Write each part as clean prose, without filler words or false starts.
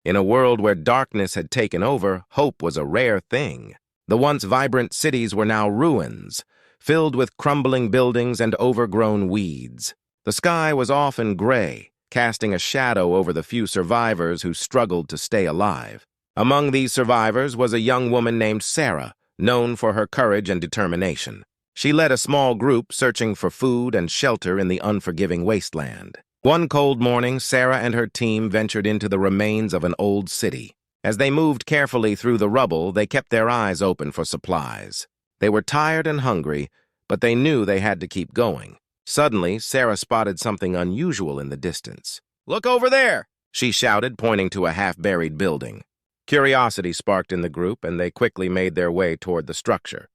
In a world where darkness had taken over, hope was a rare thing. The once vibrant cities were now ruins, filled with crumbling buildings and overgrown weeds. The sky was often gray, casting a shadow over the few survivors who struggled to stay alive. Among these survivors was a young woman named Sarah, known for her courage and determination. She led a small group searching for food and shelter in the unforgiving wasteland. One cold morning, Sarah and her team ventured into the remains of an old city. As they moved carefully through the rubble, they kept their eyes open for supplies. They were tired and hungry, but they knew they had to keep going. Suddenly, Sarah spotted something unusual in the distance. "Look over there!" she shouted, pointing to a half-buried building. Curiosity sparked in the group, and they quickly made their way toward the structure.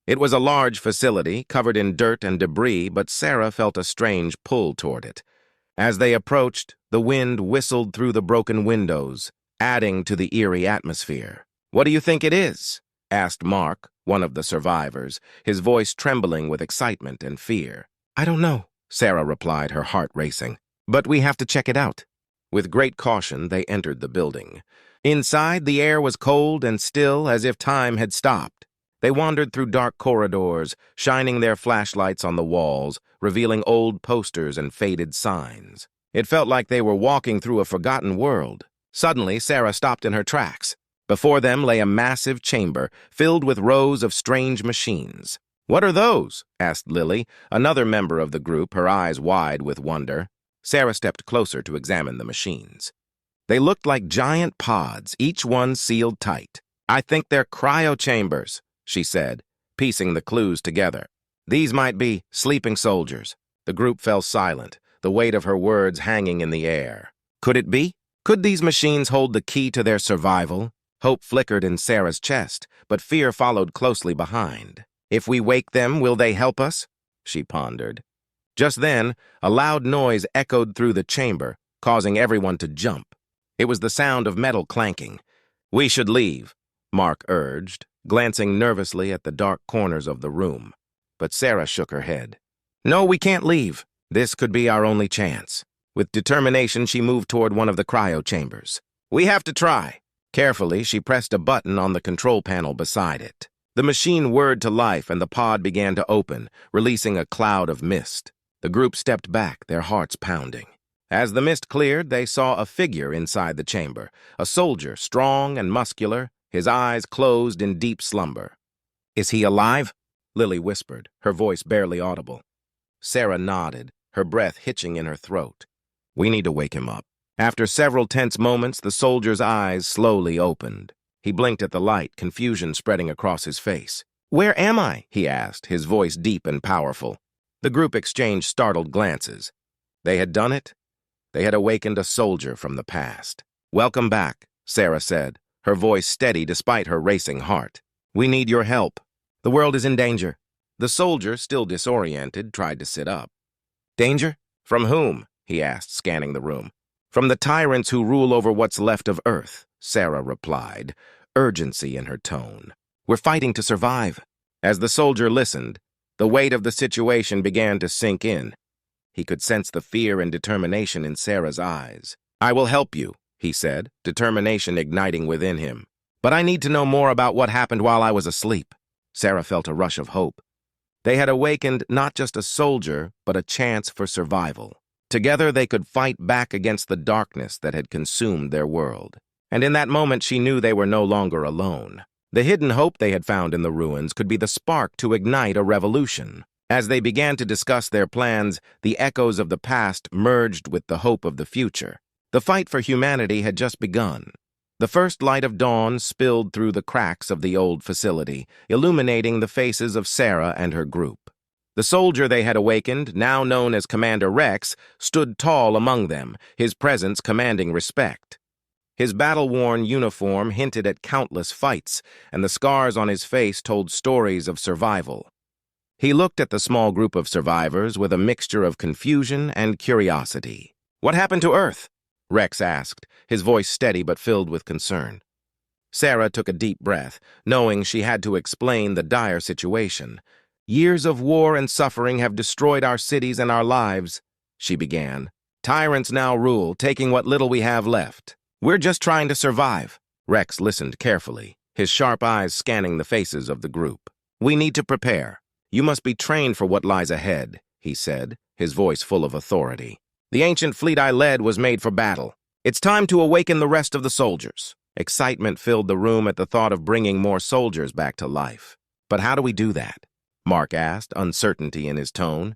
It was a large facility, covered in dirt and debris, but Sarah felt a strange pull toward it. As they approached, the wind whistled through the broken windows, adding to the eerie atmosphere. "What do you think it is?" asked Mark, one of the survivors, his voice trembling with excitement and fear. "I don't know," Sarah replied, her heart racing. "But we have to check it out." With great caution, they entered the building. Inside, the air was cold and still, as if time had stopped. They wandered through dark corridors, shining their flashlights on the walls, revealing old posters and faded signs. It felt like they were walking through a forgotten world. Suddenly, Sarah stopped in her tracks. Before them lay a massive chamber, filled with rows of strange machines. "What are those?" asked Lily, another member of the group, her eyes wide with wonder. Sarah stepped closer to examine the machines. They looked like giant pods, each one sealed tight. "I think they're cryo chambers," she said, piecing the clues together. "These might be sleeping soldiers." The group fell silent, the weight of her words hanging in the air. Could it be? Could these machines hold the key to their survival? Hope flickered in Sarah's chest, but fear followed closely behind. "If we wake them, will they help us?" she pondered. Just then, a loud noise echoed through the chamber, causing everyone to jump. It was the sound of metal clanking. "We should leave," Mark urged, glancing nervously at the dark corners of the room. But Sarah shook her head. "No, we can't leave. This could be our only chance." With determination, she moved toward one of the cryo chambers. "We have to try." Carefully, she pressed a button on the control panel beside it. The machine whirred to life, and the pod began to open, releasing a cloud of mist. The group stepped back, their hearts pounding. As the mist cleared, they saw a figure inside the chamber, a soldier, strong and muscular, his eyes closed in deep slumber. "Is he alive?" Lily whispered, her voice barely audible. Sarah nodded, her breath hitching in her throat. "We need to wake him up." After several tense moments, the soldier's eyes slowly opened. He blinked at the light, confusion spreading across his face. "Where am I?" he asked, his voice deep and powerful. The group exchanged startled glances. They had done it. They had awakened a soldier from the past. "Welcome back," Sarah said, her voice steady despite her racing heart. "We need your help. The world is in danger." The soldier, still disoriented, tried to sit up. "Danger? From whom?" he asked, scanning the room. "From the tyrants who rule over what's left of Earth," Sarah replied, urgency in her tone. "We're fighting to survive." As the soldier listened, the weight of the situation began to sink in. He could sense the fear and determination in Sarah's eyes. "I will help you," he said, determination igniting within him. "But I need to know more about what happened while I was asleep." Sarah felt a rush of hope. They had awakened not just a soldier, but a chance for survival. Together they could fight back against the darkness that had consumed their world. And in that moment she knew they were no longer alone. The hidden hope they had found in the ruins could be the spark to ignite a revolution. As they began to discuss their plans, the echoes of the past merged with the hope of the future. The fight for humanity had just begun. The first light of dawn spilled through the cracks of the old facility, illuminating the faces of Sarah and her group. The soldier they had awakened, now known as Commander Rex, stood tall among them, his presence commanding respect. His battle-worn uniform hinted at countless fights, and the scars on his face told stories of survival. He looked at the small group of survivors with a mixture of confusion and curiosity. "What happened to Earth?" Rex asked, his voice steady but filled with concern. Sarah took a deep breath, knowing she had to explain the dire situation. "Years of war and suffering have destroyed our cities and our lives," she began. "Tyrants now rule, taking what little we have left. We're just trying to survive. Rex listened carefully, his sharp eyes scanning the faces of the group. We need to prepare. You must be trained for what lies ahead, he said, his voice full of authority. The ancient fleet I led was made for battle. It's time to awaken the rest of the soldiers. Excitement filled the room at the thought of bringing more soldiers back to life. But how do we do that? Mark asked, uncertainty in his tone.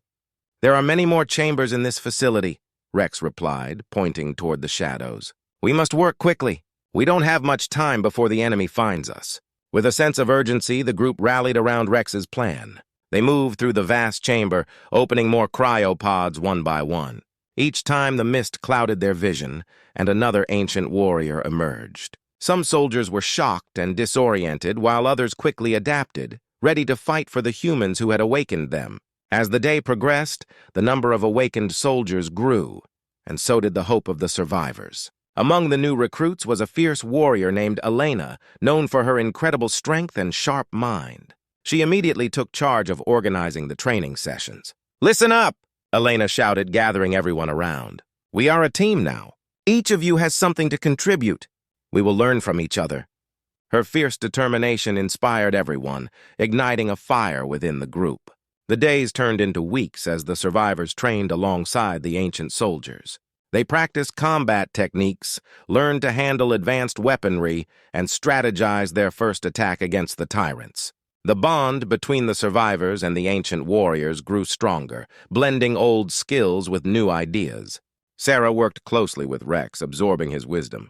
There are many more chambers in this facility, Rex replied, pointing toward the shadows. We must work quickly. We don't have much time before the enemy finds us. With a sense of urgency, the group rallied around Rex's plan. They moved through the vast chamber, opening more cryopods one by one. Each time the mist clouded their vision, and another ancient warrior emerged. Some soldiers were shocked and disoriented, while others quickly adapted, ready to fight for the humans who had awakened them. As the day progressed, the number of awakened soldiers grew, and so did the hope of the survivors. Among the new recruits was a fierce warrior named Elena, known for her incredible strength and sharp mind. She immediately took charge of organizing the training sessions. "Listen up!" Elena shouted, gathering everyone around. "We are a team now. Each of you has something to contribute. We will learn from each other." Her fierce determination inspired everyone, igniting a fire within the group. The days turned into weeks as the survivors trained alongside the ancient soldiers. They practiced combat techniques, learned to handle advanced weaponry, and strategized their first attack against the tyrants. The bond between the survivors and the ancient warriors grew stronger, blending old skills with new ideas. Sarah worked closely with Rex, absorbing his wisdom.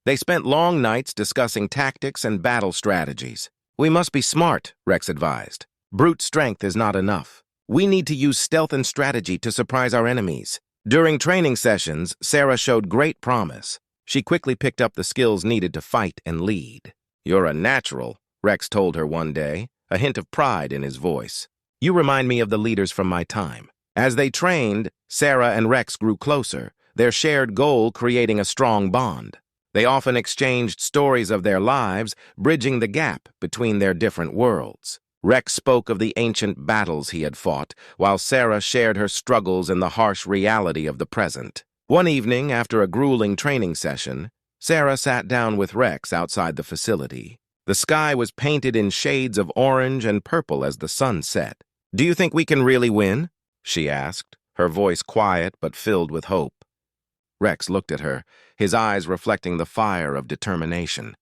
They spent long nights discussing tactics and battle strategies. "We must be smart," Rex advised. "Brute strength is not enough. We need to use stealth and strategy to surprise our enemies." During training sessions, Sarah showed great promise. She quickly picked up the skills needed to fight and lead. "You're a natural," Rex told her one day, a hint of pride in his voice. "You remind me of the leaders from my time." As they trained, Sarah and Rex grew closer, their shared goal creating a strong bond. They often exchanged stories of their lives, bridging the gap between their different worlds. Rex spoke of the ancient battles he had fought, while Sarah shared her struggles in the harsh reality of the present. One evening, after a grueling training session, Sarah sat down with Rex outside the facility. The sky was painted in shades of orange and purple as the sun set. "Do you think we can really win?" she asked, her voice quiet but filled with hope. Rex looked at her, his eyes reflecting the fire of determination.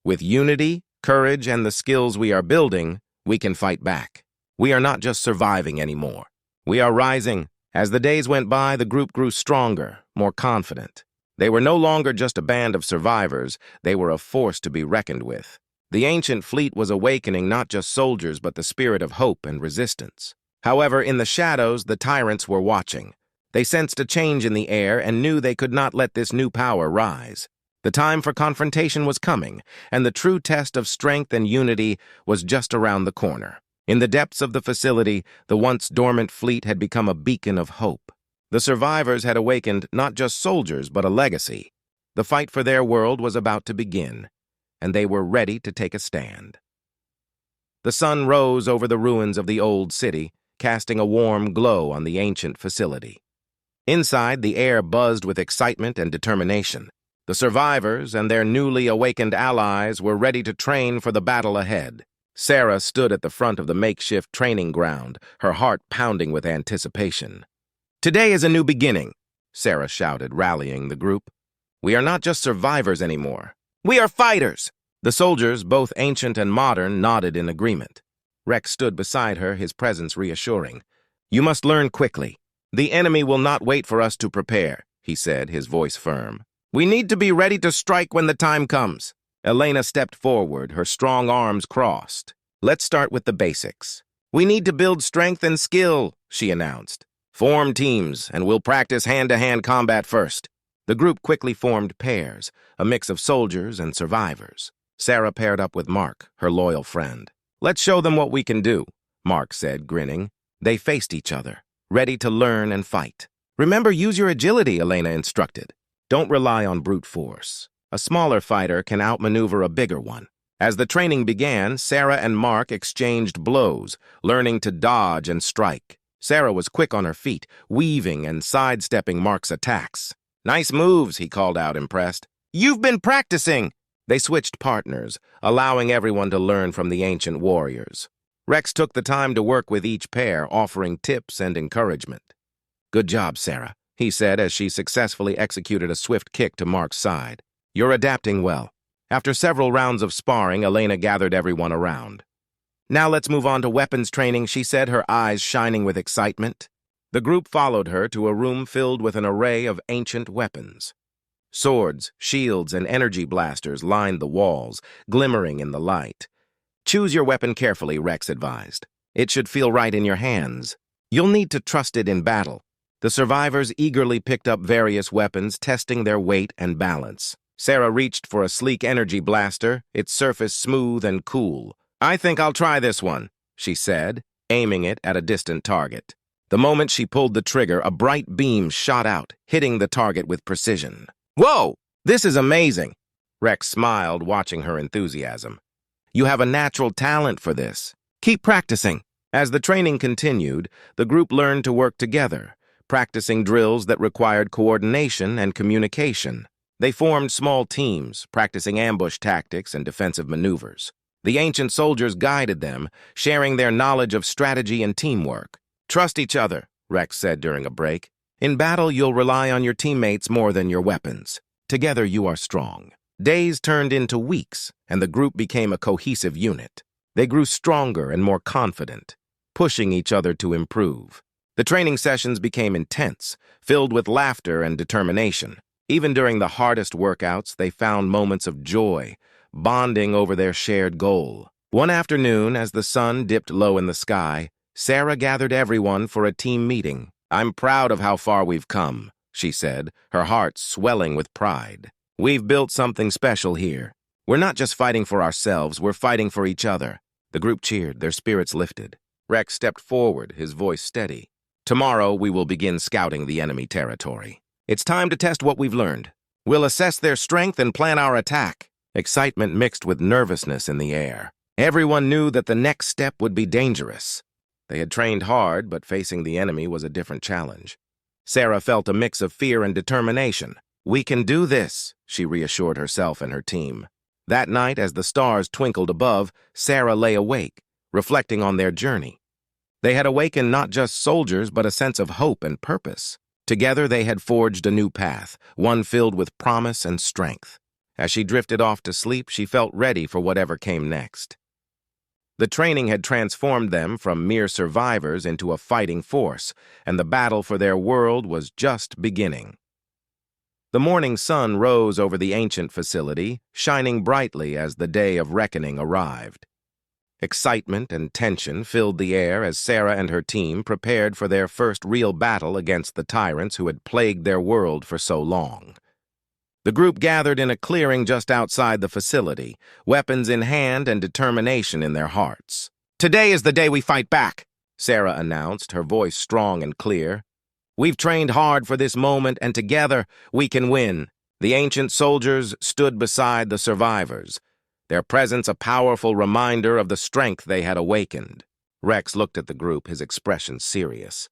"With unity, courage, and the skills we are building, we can fight back. We are not just surviving anymore. We are rising." As the days went by, the group grew stronger, more confident. They were no longer just a band of survivors, they were a force to be reckoned with. The ancient fleet was awakening not just soldiers but the spirit of hope and resistance. However, in the shadows, the tyrants were watching. They sensed a change in the air and knew they could not let this new power rise. The time for confrontation was coming, and the true test of strength and unity was just around the corner. In the depths of the facility, the once dormant fleet had become a beacon of hope. The survivors had awakened not just soldiers, but a legacy. The fight for their world was about to begin, and they were ready to take a stand. The sun rose over the ruins of the old city, casting a warm glow on the ancient facility. Inside, the air buzzed with excitement and determination. The survivors and their newly awakened allies were ready to train for the battle ahead. Sarah stood at the front of the makeshift training ground, her heart pounding with anticipation. "Today is a new beginning," Sarah shouted, rallying the group. "We are not just survivors anymore. We are fighters!" The soldiers, both ancient and modern, nodded in agreement. Rex stood beside her, his presence reassuring. "You must learn quickly. The enemy will not wait for us to prepare," he said, his voice firm. "We need to be ready to strike when the time comes." Elena stepped forward, her strong arms crossed. "Let's start with the basics. We need to build strength and skill," she announced. "Form teams, and we'll practice hand-to-hand combat first." The group quickly formed pairs, a mix of soldiers and survivors. Sarah paired up with Mark, her loyal friend. "Let's show them what we can do," Mark said, grinning. They faced each other, ready to learn and fight. "Remember, use your agility," Elena instructed. "Don't rely on brute force. A smaller fighter can outmaneuver a bigger one." As the training began, Sarah and Mark exchanged blows, learning to dodge and strike. Sarah was quick on her feet, weaving and sidestepping Mark's attacks. "Nice moves," he called out, impressed. You've been practicing! They switched partners, allowing everyone to learn from the ancient warriors. Rex took the time to work with each pair, offering tips and encouragement. Good job, Sarah, he said as she successfully executed a swift kick to Mark's side. You're adapting well. After several rounds of sparring, Elena gathered everyone around. Now let's move on to weapons training, she said, her eyes shining with excitement. The group followed her to a room filled with an array of ancient weapons. Swords, shields, and energy blasters lined the walls, glimmering in the light. Choose your weapon carefully, Rex advised. It should feel right in your hands. You'll need to trust it in battle. The survivors eagerly picked up various weapons, testing their weight and balance. Sarah reached for a sleek energy blaster, its surface smooth and cool. I think I'll try this one, she said, aiming it at a distant target. The moment she pulled the trigger, a bright beam shot out, hitting the target with precision. Whoa! This is amazing! Rex smiled, watching her enthusiasm. You have a natural talent for this. Keep practicing. As the training continued, the group learned to work together, practicing drills that required coordination and communication. They formed small teams, practicing ambush tactics and defensive maneuvers. The ancient soldiers guided them, sharing their knowledge of strategy and teamwork. Trust each other, Rex said during a break. In battle, you'll rely on your teammates more than your weapons. Together, you are strong. Days turned into weeks, and the group became a cohesive unit. They grew stronger and more confident, pushing each other to improve. The training sessions became intense, filled with laughter and determination. Even during the hardest workouts, they found moments of joy, bonding over their shared goal. One afternoon, as the sun dipped low in the sky, Sarah gathered everyone for a team meeting. I'm proud of how far we've come, she said, her heart swelling with pride. We've built something special here. We're not just fighting for ourselves, we're fighting for each other. The group cheered, their spirits lifted. Rex stepped forward, his voice steady. Tomorrow, we will begin scouting the enemy territory. It's time to test what we've learned. We'll assess their strength and plan our attack. Excitement mixed with nervousness in the air. Everyone knew that the next step would be dangerous. They had trained hard, but facing the enemy was a different challenge. Sarah felt a mix of fear and determination. We can do this, she reassured herself and her team. That night, as the stars twinkled above, Sarah lay awake, reflecting on their journey. They had awakened not just soldiers, but a sense of hope and purpose. Together, they had forged a new path, one filled with promise and strength. As she drifted off to sleep, she felt ready for whatever came next. The training had transformed them from mere survivors into a fighting force, and the battle for their world was just beginning. The morning sun rose over the ancient facility, shining brightly as the day of reckoning arrived. Excitement and tension filled the air as Sarah and her team prepared for their first real battle against the tyrants who had plagued their world for so long. The group gathered in a clearing just outside the facility, weapons in hand and determination in their hearts. Today is the day we fight back, Sarah announced, her voice strong and clear. We've trained hard for this moment, and together we can win. The ancient soldiers stood beside the survivors, their presence a powerful reminder of the strength they had awakened. Rex looked at the group, his expression serious.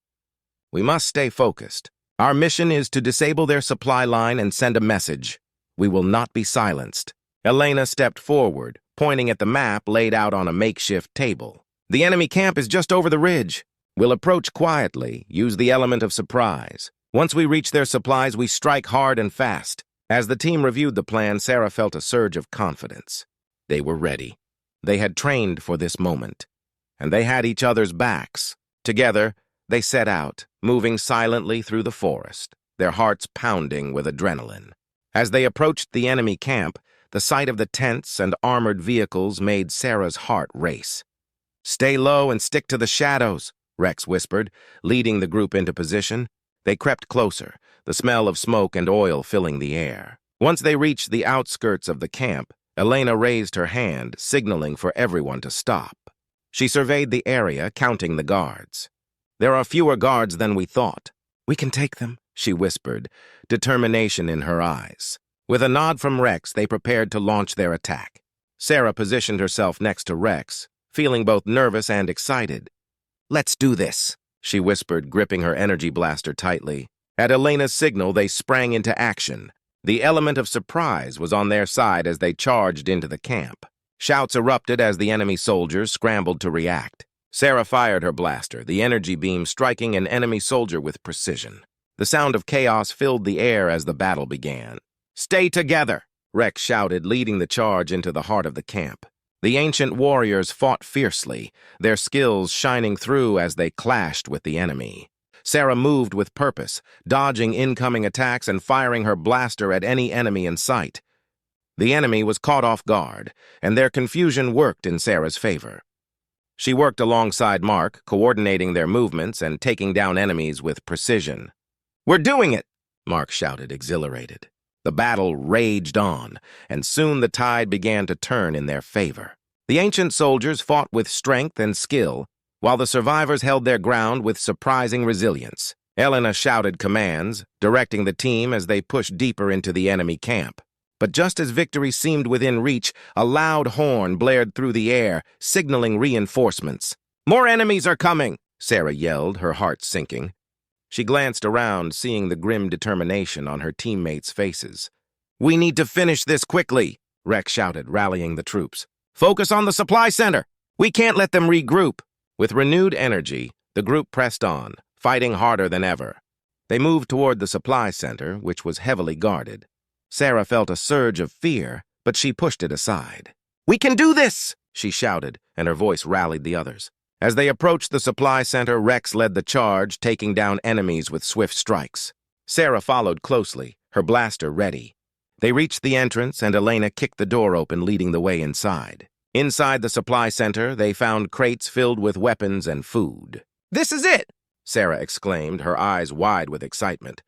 We must stay focused. Our mission is to disable their supply line and send a message. We will not be silenced. Elena stepped forward, pointing at the map laid out on a makeshift table. The enemy camp is just over the ridge. We'll approach quietly, use the element of surprise. Once we reach their supplies, we strike hard and fast. As the team reviewed the plan, Sarah felt a surge of confidence. They were ready. They had trained for this moment, and they had each other's backs. Together, they set out, moving silently through the forest, their hearts pounding with adrenaline. As they approached the enemy camp, the sight of the tents and armored vehicles made Sarah's heart race. Stay low and stick to the shadows, Rex whispered, leading the group into position. They crept closer, the smell of smoke and oil filling the air. Once they reached the outskirts of the camp, Elena raised her hand, signaling for everyone to stop. She surveyed the area, counting the guards. There are fewer guards than we thought. We can take them, she whispered, determination in her eyes. With a nod from Rex, they prepared to launch their attack. Sarah positioned herself next to Rex, feeling both nervous and excited. Let's do this, she whispered, gripping her energy blaster tightly. At Elena's signal, they sprang into action. The element of surprise was on their side as they charged into the camp. Shouts erupted as the enemy soldiers scrambled to react. Sarah fired her blaster, the energy beam striking an enemy soldier with precision. The sound of chaos filled the air as the battle began. "Stay together!" Rex shouted, leading the charge into the heart of the camp. The ancient warriors fought fiercely, their skills shining through as they clashed with the enemy. Sarah moved with purpose, dodging incoming attacks and firing her blaster at any enemy in sight. The enemy was caught off guard, and their confusion worked in Sarah's favor. She worked alongside Mark, coordinating their movements and taking down enemies with precision. "We're doing it!" Mark shouted, exhilarated. The battle raged on, and soon the tide began to turn in their favor. The ancient soldiers fought with strength and skill, while the survivors held their ground with surprising resilience. Elena shouted commands, directing the team as they pushed deeper into the enemy camp. But just as victory seemed within reach, a loud horn blared through the air, signaling reinforcements. "More enemies are coming!" Sarah yelled, her heart sinking. She glanced around, seeing the grim determination on her teammates' faces. "We need to finish this quickly," Rex shouted, rallying the troops. "Focus on the supply center! We can't let them regroup!" With renewed energy, the group pressed on, fighting harder than ever. They moved toward the supply center, which was heavily guarded. Sarah felt a surge of fear, but she pushed it aside. "We can do this!" she shouted, and her voice rallied the others. As they approached the supply center, Rex led the charge, taking down enemies with swift strikes. Sarah followed closely, her blaster ready. They reached the entrance, and Elena kicked the door open, leading the way inside. Inside the supply center, they found crates filled with weapons and food. "This is it!" Sarah exclaimed, her eyes wide with excitement.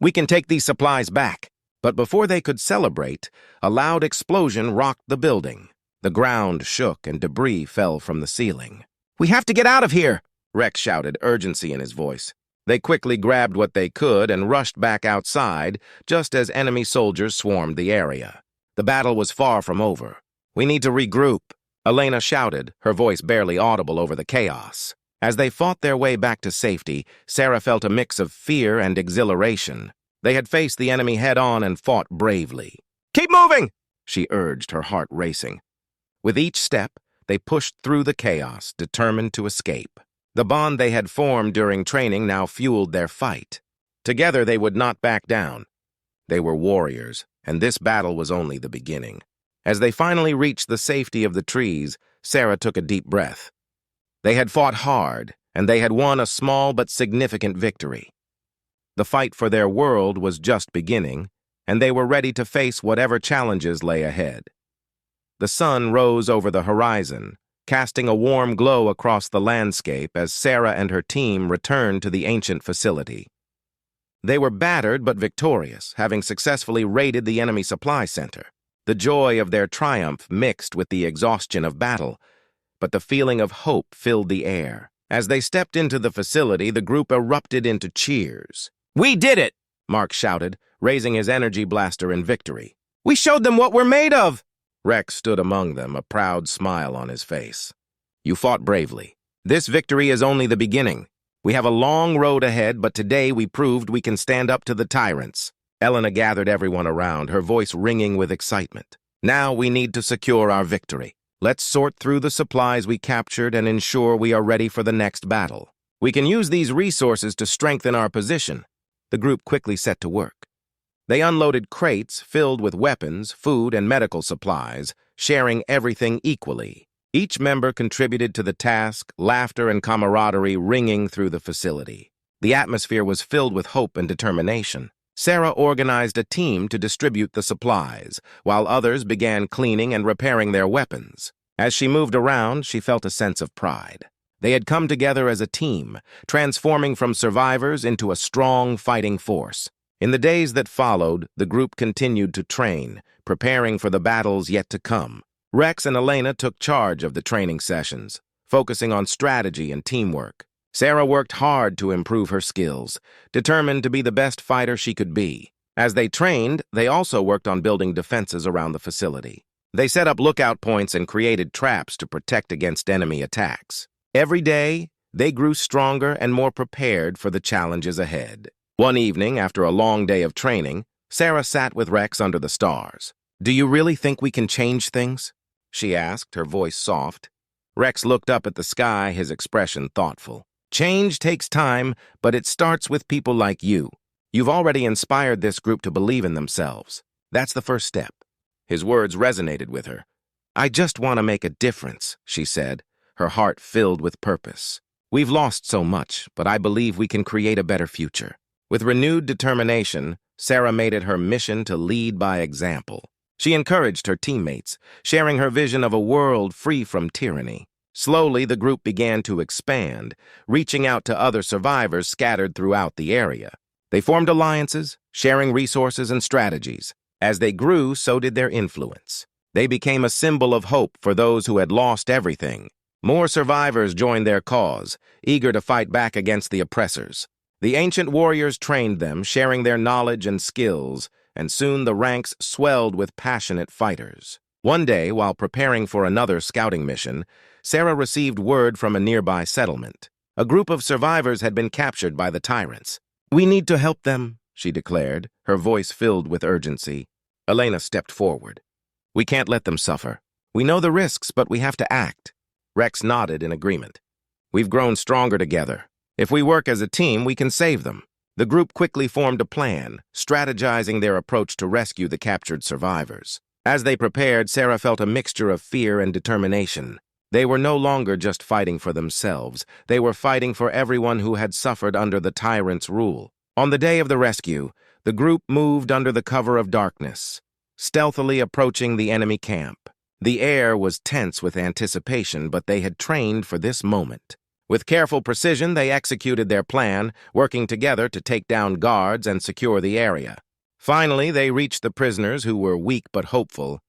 "We can take these supplies back." But before they could celebrate, a loud explosion rocked the building. The ground shook and debris fell from the ceiling. "We have to get out of here!" Rex shouted, urgency in his voice. They quickly grabbed what they could and rushed back outside, just as enemy soldiers swarmed the area. The battle was far from over. "We need to regroup," Elena shouted, her voice barely audible over the chaos. As they fought their way back to safety, Sarah felt a mix of fear and exhilaration. They had faced the enemy head-on and fought bravely. "Keep moving!" she urged, her heart racing. With each step, they pushed through the chaos, determined to escape. The bond they had formed during training now fueled their fight. Together they would not back down. They were warriors, and this battle was only the beginning. As they finally reached the safety of the trees, Sarah took a deep breath. They had fought hard, and they had won a small but significant victory. The fight for their world was just beginning, and they were ready to face whatever challenges lay ahead. The sun rose over the horizon, casting a warm glow across the landscape as Sarah and her team returned to the ancient facility. They were battered but victorious, having successfully raided the enemy supply center. The joy of their triumph mixed with the exhaustion of battle, but the feeling of hope filled the air. As they stepped into the facility, the group erupted into cheers. "We did it!" Mark shouted, raising his energy blaster in victory. "We showed them what we're made of!" Rex stood among them, a proud smile on his face. "You fought bravely. This victory is only the beginning. We have a long road ahead, but today we proved we can stand up to the tyrants." Elena gathered everyone around, her voice ringing with excitement. "Now we need to secure our victory. Let's sort through the supplies we captured and ensure we are ready for the next battle. We can use these resources to strengthen our position." The group quickly set to work. They unloaded crates filled with weapons, food, and medical supplies, sharing everything equally. Each member contributed to the task, laughter and camaraderie ringing through the facility. The atmosphere was filled with hope and determination. Sarah organized a team to distribute the supplies, while others began cleaning and repairing their weapons. As she moved around, she felt a sense of pride. They had come together as a team, transforming from survivors into a strong fighting force. In the days that followed, the group continued to train, preparing for the battles yet to come. Rex and Elena took charge of the training sessions, focusing on strategy and teamwork. Sarah worked hard to improve her skills, determined to be the best fighter she could be. As they trained, they also worked on building defenses around the facility. They set up lookout points and created traps to protect against enemy attacks. Every day, they grew stronger and more prepared for the challenges ahead. One evening, after a long day of training, Sarah sat with Rex under the stars. "Do you really think we can change things?" she asked, her voice soft. Rex looked up at the sky, his expression thoughtful. "Change takes time, but it starts with people like you. You've already inspired this group to believe in themselves. That's the first step." His words resonated with her. "I just want to make a difference," she said, her heart filled with purpose. "We've lost so much, but I believe we can create a better future." With renewed determination, Sarah made it her mission to lead by example. She encouraged her teammates, sharing her vision of a world free from tyranny. Slowly, the group began to expand, reaching out to other survivors scattered throughout the area. They formed alliances, sharing resources and strategies. As they grew, so did their influence. They became a symbol of hope for those who had lost everything. More survivors joined their cause, eager to fight back against the oppressors. The ancient warriors trained them, sharing their knowledge and skills, and soon the ranks swelled with passionate fighters. One day, while preparing for another scouting mission, Sarah received word from a nearby settlement. A group of survivors had been captured by the tyrants. "We need to help them," she declared, her voice filled with urgency. Elena stepped forward. "We can't let them suffer. We know the risks, but we have to act." Rex nodded in agreement. "We've grown stronger together. If we work as a team, we can save them." The group quickly formed a plan, strategizing their approach to rescue the captured survivors. As they prepared, Sarah felt a mixture of fear and determination. They were no longer just fighting for themselves. They were fighting for everyone who had suffered under the tyrant's rule. On the day of the rescue, the group moved under the cover of darkness, stealthily approaching the enemy camp. The air was tense with anticipation, but they had trained for this moment. With careful precision, they executed their plan, working together to take down guards and secure the area. Finally, they reached the prisoners, who were weak but hopeful.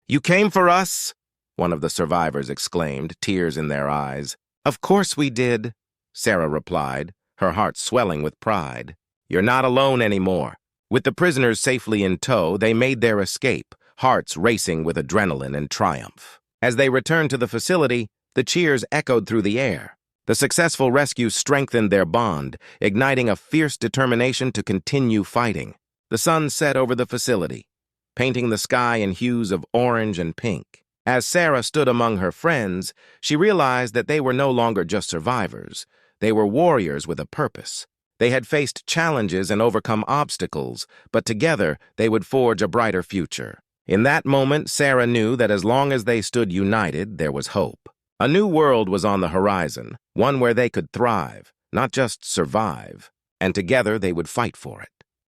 "You came for us?" one of the survivors exclaimed, tears in their eyes. "Of course we did," Sarah replied, her heart swelling with pride. "You're not alone anymore." With the prisoners safely in tow, they made their escape, hearts racing with adrenaline and triumph. As they returned to the facility, the cheers echoed through the air. The successful rescue strengthened their bond, igniting a fierce determination to continue fighting. The sun set over the facility, painting the sky in hues of orange and pink. As Sarah stood among her friends, she realized that they were no longer just survivors. They were warriors with a purpose. They had faced challenges and overcome obstacles, but together they would forge a brighter future. In that moment, Sarah knew that as long as they stood united, there was hope. A new world was on the horizon, one where they could thrive, not just survive, and together they would fight for it.